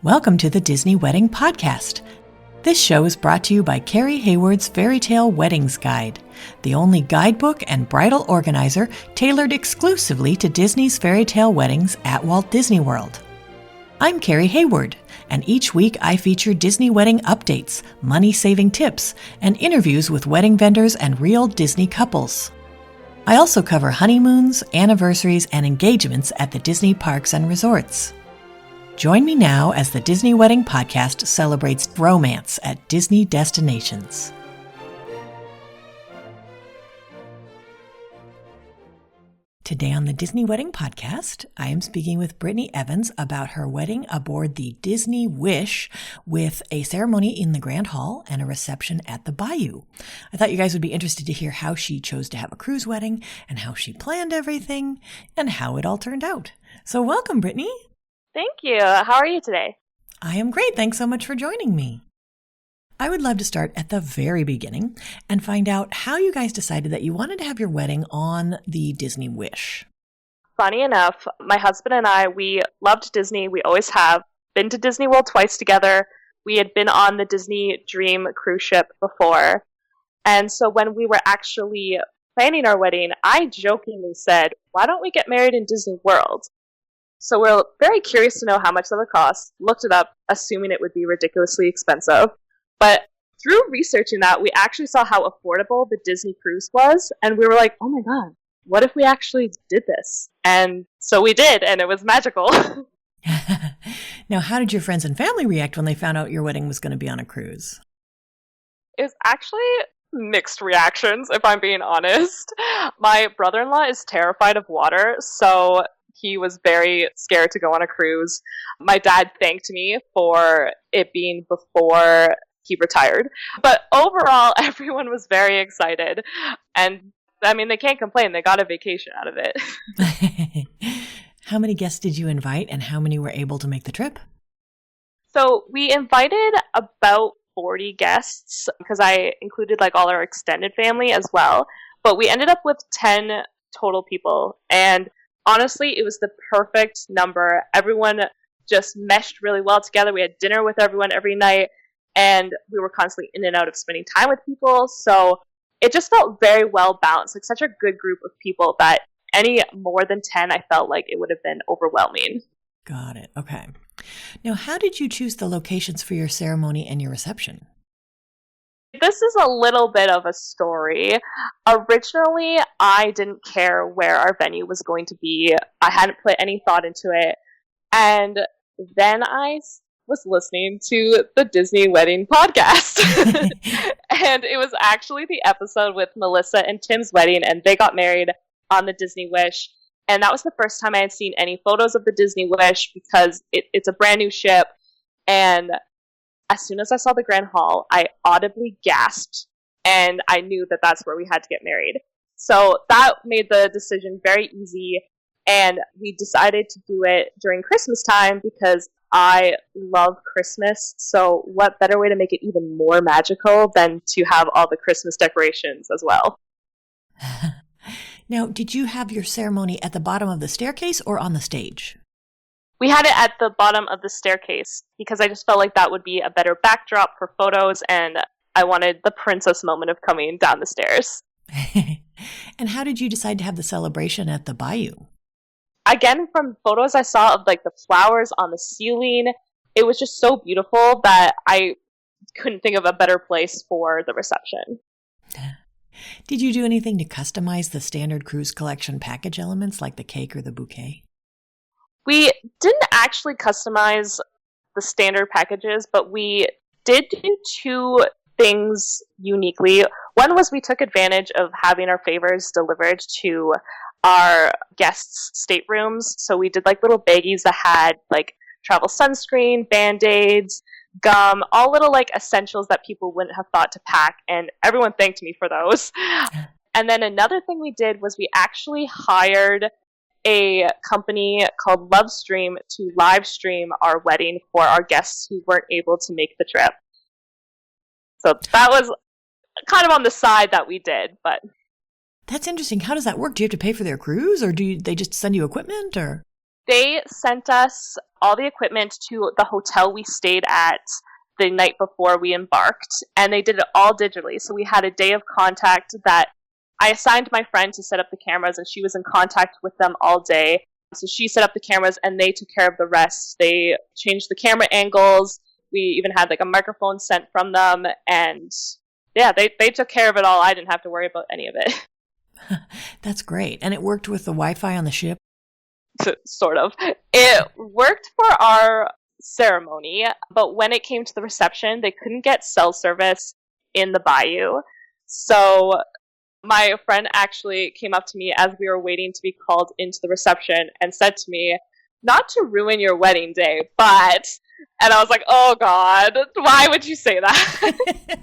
Welcome to the Disney Wedding Podcast. This show is brought to you by Carrie Hayward's Fairy Tale Weddings Guide, the only guidebook and bridal organizer tailored exclusively to Disney's fairy tale weddings at Walt Disney World. I'm Carrie Hayward, and each week I feature Disney wedding updates, money-saving tips, and interviews with wedding vendors and real Disney couples. I also cover honeymoons, anniversaries, and engagements at the Disney parks and resorts. Join me now as the Disney Wedding Podcast celebrates romance at Disney destinations. Today on the Disney Wedding Podcast, I am speaking with Brittany Evans about her wedding aboard the Disney Wish with a ceremony in the Grand Hall and a reception at the Bayou. I thought you guys would be interested to hear how she chose to have a cruise wedding and how she planned everything and how it all turned out. So welcome, Brittany. Thank you. How are you today? I am great. Thanks so much for joining me. I would love to start at the very beginning and find out how you guys decided that you wanted to have your wedding on the Disney Wish. Funny enough, my husband and I, we loved Disney. We always have been to Disney World twice together. We had been on the Disney Dream cruise ship before. And so when we were actually planning our wedding, I jokingly said, why don't we get married in Disney World? So we're very curious to know how much that would cost. Looked it up, assuming it would be ridiculously expensive. But through researching that, we actually saw how affordable the Disney cruise was. And we were like, oh my God, what if we actually did this? And so we did, and it was magical. Now, how did your friends and family react when they found out your wedding was going to be on a cruise? It was actually mixed reactions, if I'm being honest. My brother-in-law is terrified of water, so he was very scared to go on a cruise. My dad thanked me for it being before he retired. But overall, everyone was very excited. And, I mean, they can't complain. They got a vacation out of it. How many guests did you invite, and how many were able to make the trip? So we invited about 40 guests, because I included, like, all our extended family as well. But we ended up with 10 total people. And honestly, it was the perfect number. Everyone just meshed really well together. We had dinner with everyone every night, and we were constantly in and out of spending time with people. So it just felt very well balanced, like such a good group of people that any more than 10, I felt like it would have been overwhelming. Got it. Okay. Now, how did you choose the locations for your ceremony and your reception? This is a little bit of a story. Originally, I didn't care where our venue was going to be. I hadn't put any thought into it. And then I was listening to the Disney Wedding Podcast. And it was actually the episode with Melissa and Tim's wedding, and they got married on the Disney Wish. And that was the first time I had seen any photos of the Disney Wish, because it's a brand new ship. And as soon as I saw the Grand Hall, I audibly gasped, and I knew that that's where we had to get married. So that made the decision very easy, and we decided to do it during Christmas time because I love Christmas. So what better way to make it even more magical than to have all the Christmas decorations as well? Now, did you have your ceremony at the bottom of the staircase or on the stage? We had it at the bottom of the staircase because I just felt like that would be a better backdrop for photos, and I wanted the princess moment of coming down the stairs. And how did you decide to have the celebration at the Bayou? Again, from photos I saw of like the flowers on the ceiling, it was just so beautiful that I couldn't think of a better place for the reception. Did you do anything to customize the standard cruise collection package elements like the cake or the bouquet? We didn't actually customize the standard packages, but we did do two things uniquely. One was we took advantage of having our favors delivered to our guests' staterooms. So we did like little baggies that had like travel sunscreen, Band-Aids, gum, all little like essentials that people wouldn't have thought to pack. And everyone thanked me for those. And then another thing we did was we actually hired a company called Lovestream to live stream our wedding for our guests who weren't able to make the trip. So that was kind of on the side that we did, but That's interesting. How does that work? Do you have to pay for their cruise, or do they just send you equipment, or? They sent us all the equipment to the hotel we stayed at the night before we embarked, and they did it all digitally. So we had a day of contact that I assigned my friend to set up the cameras, and she was in contact with them all day. So she set up the cameras, and they took care of the rest. They changed the camera angles. We even had like a microphone sent from them, and yeah, they took care of it all. I didn't have to worry about any of it. That's great. And it worked with the Wi-Fi on the ship? Sort of. It worked for our ceremony, but when it came to the reception, they couldn't get cell service in the Bayou. So my friend actually came up to me as we were waiting to be called into the reception and said to me, not to ruin your wedding day, but... And I was like, oh God, why would you say that?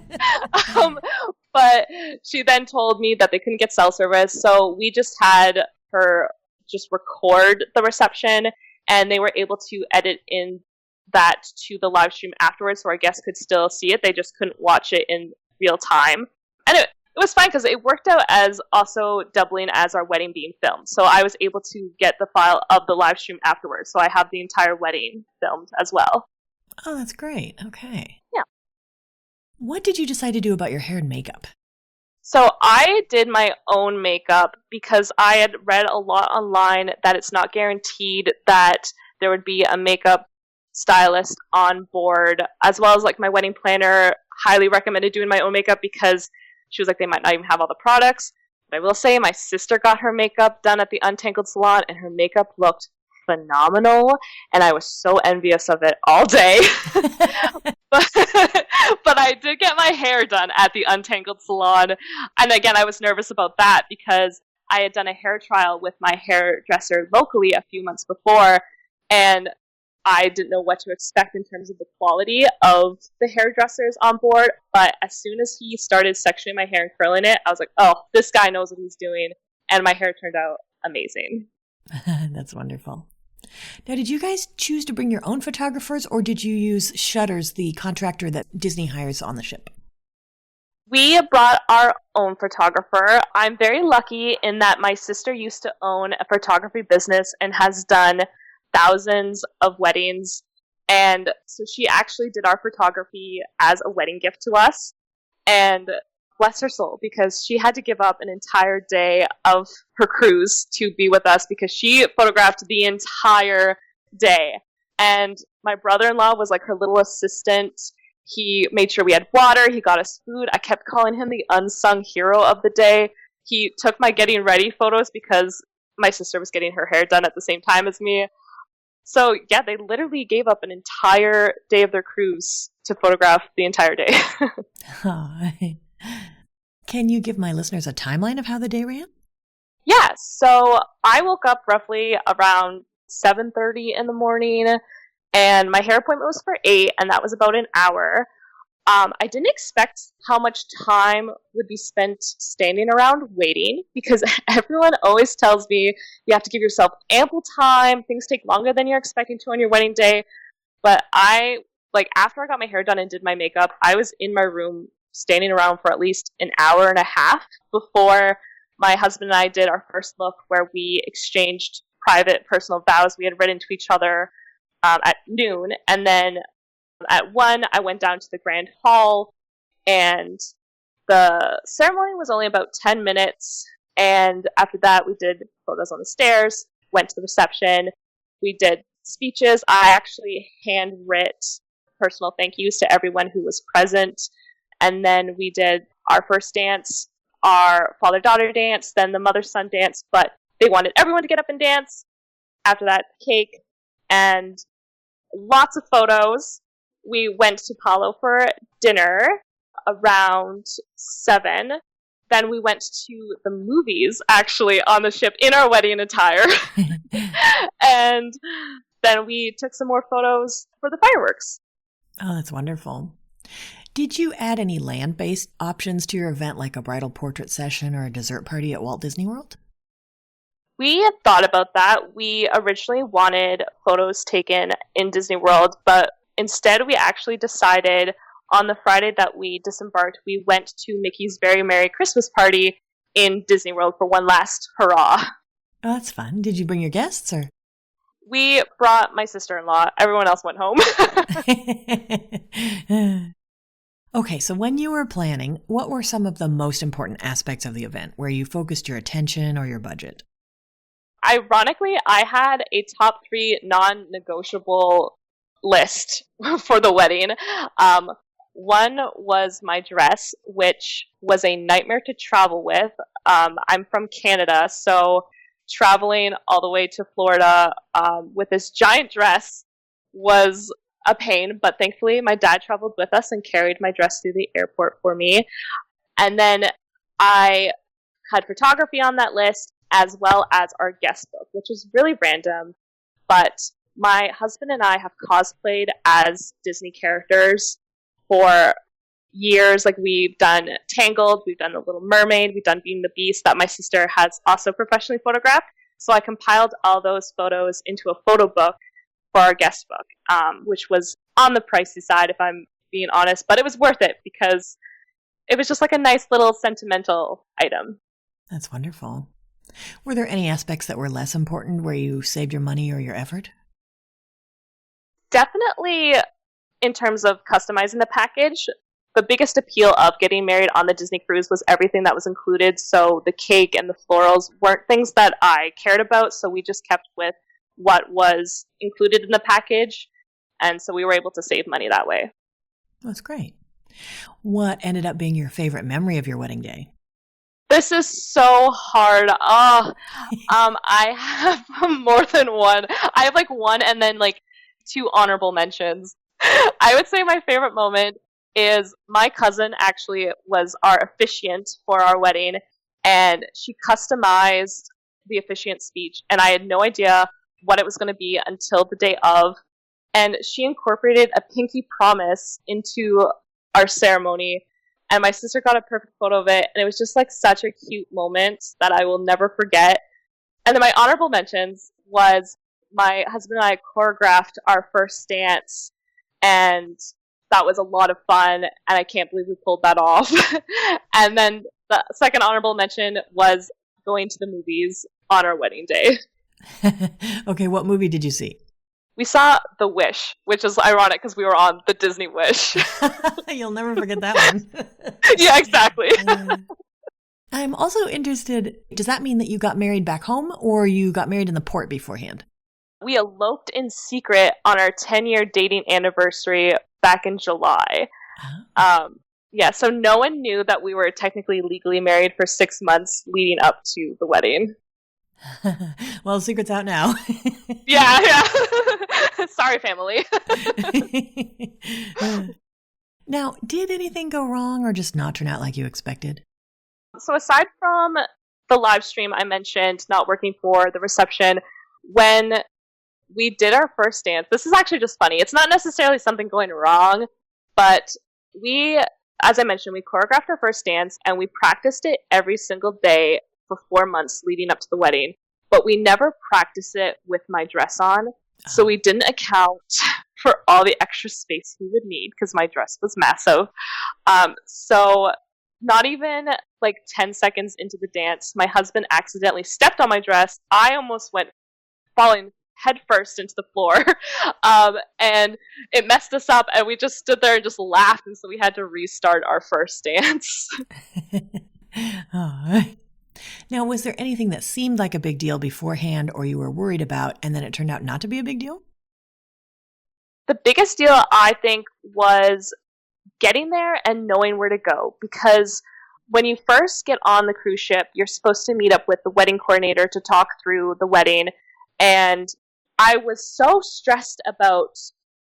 But she then told me that they couldn't get cell service, so we just had her just record the reception, and they were able to edit in that to the live stream afterwards, so our guests could still see it. They just couldn't watch it in real time. And it was fine because it worked out as also doubling as our wedding being filmed. So I was able to get the file of the live stream afterwards. So I have the entire wedding filmed as well. Oh, that's great. Okay. Yeah. What did you decide to do about your hair and makeup? So I did my own makeup because I had read a lot online that it's not guaranteed that there would be a makeup stylist on board, as well as like my wedding planner highly recommended doing my own makeup because she was like, they might not even have all the products. But I will say my sister got her makeup done at the Untangled Salon, and her makeup looked phenomenal, and I was so envious of it all day. But I did get my hair done at the Untangled Salon, and again, I was nervous about that because I had done a hair trial with my hairdresser locally a few months before, and I didn't know what to expect in terms of the quality of the hairdressers on board, but as soon as he started sectioning my hair and curling it, I was like, oh, this guy knows what he's doing, and my hair turned out amazing. That's wonderful. Now, did you guys choose to bring your own photographers, or did you use Shutters, the contractor that Disney hires on the ship? We brought our own photographer. I'm very lucky in that my sister used to own a photography business and has done thousands of weddings. And so she actually did our photography as a wedding gift to us. And bless her soul, because she had to give up an entire day of her cruise to be with us because she photographed the entire day. And my brother-in-law was like her little assistant. He made sure we had water. He got us food. I kept calling him the unsung hero of the day. He took my getting ready photos because my sister was getting her hair done at the same time as me. So yeah, they literally gave up an entire day of their cruise to photograph the entire day. Can you give my listeners a timeline of how the day ran? Yeah, so I woke up roughly around 7:30 in the morning, and my hair appointment was for 8, and that was about an hour. I didn't expect how much time would be spent standing around waiting, because everyone always tells me you have to give yourself ample time, things take longer than you're expecting to on your wedding day. But after I got my hair done and did my makeup, I was in my room standing around for at least an hour and a half before my husband and I did our first look, where we exchanged private personal vows we had written to each other at noon. And then at 1, I went down to the grand hall, and the ceremony was only about 10 minutes. And after that, we did photos on the stairs, went to the reception, we did speeches. I actually handwrit personal thank yous to everyone who was present. And then we did our first dance, our father-daughter dance, then the mother-son dance, but they wanted everyone to get up and dance. After that, cake, and lots of photos. We went to Palo for dinner around 7. Then we went to the movies, actually, on the ship in our wedding attire. And then we took some more photos for the fireworks. Oh, that's wonderful. Did you add any land-based options to your event, like a bridal portrait session or a dessert party at Walt Disney World? We had thought about that. We originally wanted photos taken in Disney World, but instead we actually decided on the Friday that we disembarked, we went to Mickey's Very Merry Christmas Party in Disney World for one last hurrah. Oh, that's fun. Did you bring your guests or? We brought my sister-in-law. Everyone else went home. Okay, so when you were planning, what were some of the most important aspects of the event where you focused your attention or your budget? Ironically, I had a top 3 non-negotiable list for the wedding. One was my dress, which was a nightmare to travel with. I'm from Canada, so traveling all the way to Florida with this giant dress was a pain, but thankfully my dad traveled with us and carried my dress through the airport for me. And then I had photography on that list, as well as our guest book, which is really random, but my husband and I have cosplayed as Disney characters for years. Like, we've done Tangled, we've done The Little Mermaid, we've done Beauty and the Beast that my sister has also professionally photographed. So I compiled all those photos into a photo book for our guest book, which was on the pricey side, if I'm being honest, but it was worth it because it was just like a nice little sentimental item. That's wonderful. Were there any aspects that were less important where you saved your money or your effort? Definitely in terms of customizing the package, the biggest appeal of getting married on the Disney cruise was everything that was included. So the cake and the florals weren't things that I cared about, so we just kept with what was included in the package, and so we were able to save money that way. That's great. What ended up being your favorite memory of your wedding day? This is so hard. I have more than one. I have like one and then like 2 honorable mentions. I would say my favorite moment is my cousin actually was our officiant for our wedding, and she customized the officiant speech, and I had no idea what it was going to be until the day of, and she incorporated a pinky promise into our ceremony, and my sister got a perfect photo of it, and it was just like such a cute moment that I will never forget. And then my honorable mentions was my husband and I choreographed our first dance, and that was a lot of fun, and I can't believe we pulled that off. And then the second honorable mention was going to the movies on our wedding day. Okay, what movie did you see? We saw The Wish, which is ironic because we were on the Disney Wish. You'll never forget that one. Yeah, exactly. I'm also interested, does that mean that you got married back home or you got married in the port beforehand? We eloped in secret on our 10-year dating anniversary back in July. Yeah, so no one knew that we were technically legally married for 6 months leading up to the wedding. Well, the secret's out now. Yeah. Sorry, family. Now, did anything go wrong or just not turn out like you expected? So aside from the live stream I mentioned not working for the reception, when we did our first dance, this is actually just funny. It's not necessarily something going wrong, but we, as I mentioned, we choreographed our first dance and we practiced it every single day for 4 months leading up to the wedding, but we never practiced it with my dress on. So we didn't account for all the extra space we would need because my dress was massive. So not even like 10 seconds into the dance, my husband accidentally stepped on my dress. I almost went falling headfirst into the floor. And it messed us up, and we just stood there and just laughed, and so we had to restart our first dance. Oh. Now, was there anything that seemed like a big deal beforehand or you were worried about, and then it turned out not to be a big deal? The biggest deal, I think, was getting there and knowing where to go, because when you first get on the cruise ship, you're supposed to meet up with the wedding coordinator to talk through the wedding, and I was so stressed about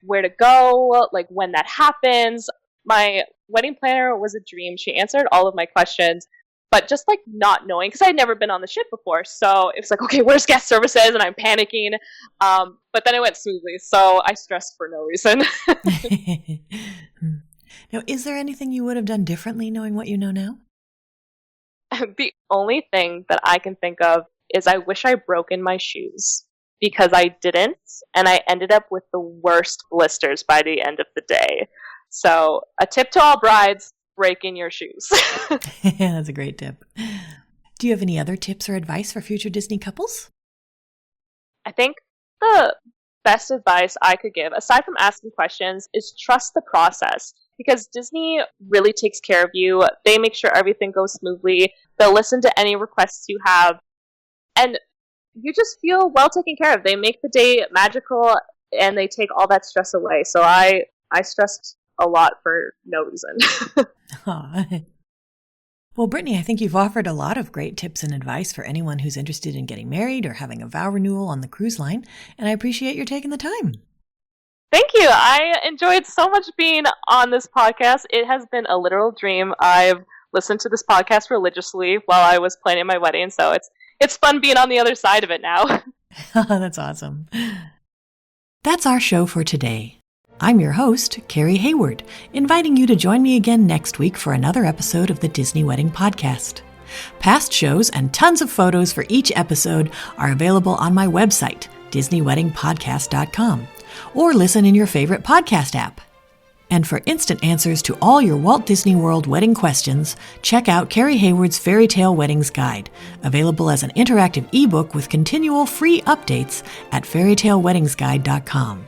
where to go, like when that happens. My wedding planner was a dream. She answered all of my questions, but just like not knowing, because I'd never been on the ship before, so it was like, okay, where's guest services? And I'm panicking, but then it went smoothly, so I stressed for no reason. Now, is there anything you would have done differently knowing what you know now? The only thing that I can think of is I wish I broken my shoes, because I didn't, and I ended up with the worst blisters by the end of the day. So a tip to all brides, break in your shoes. Yeah, that's a great tip. Do you have any other tips or advice for future Disney couples? I think the best advice I could give, aside from asking questions, is trust the process. Because Disney really takes care of you. They make sure everything goes smoothly. They'll listen to any requests you have. And you just feel well taken care of. They make the day magical, and they take all that stress away. So I stressed a lot for no reason. Aw. Well, Brittany, I think you've offered a lot of great tips and advice for anyone who's interested in getting married or having a vow renewal on the cruise line, and I appreciate your taking the time. Thank you. I enjoyed so much being on this podcast. It has been a literal dream. I've listened to this podcast religiously while I was planning my wedding, so it's fun being on the other side of it now. That's awesome. That's our show for today. I'm your host, Carrie Hayward, inviting you to join me again next week for another episode of the Disney Wedding Podcast. Past shows and tons of photos for each episode are available on my website, DisneyWeddingPodcast.com, or listen in your favorite podcast app. And for instant answers to all your Walt Disney World wedding questions, check out Carrie Hayward's Fairy Tale Weddings Guide, available as an interactive ebook with continual free updates at fairytaleweddingsguide.com.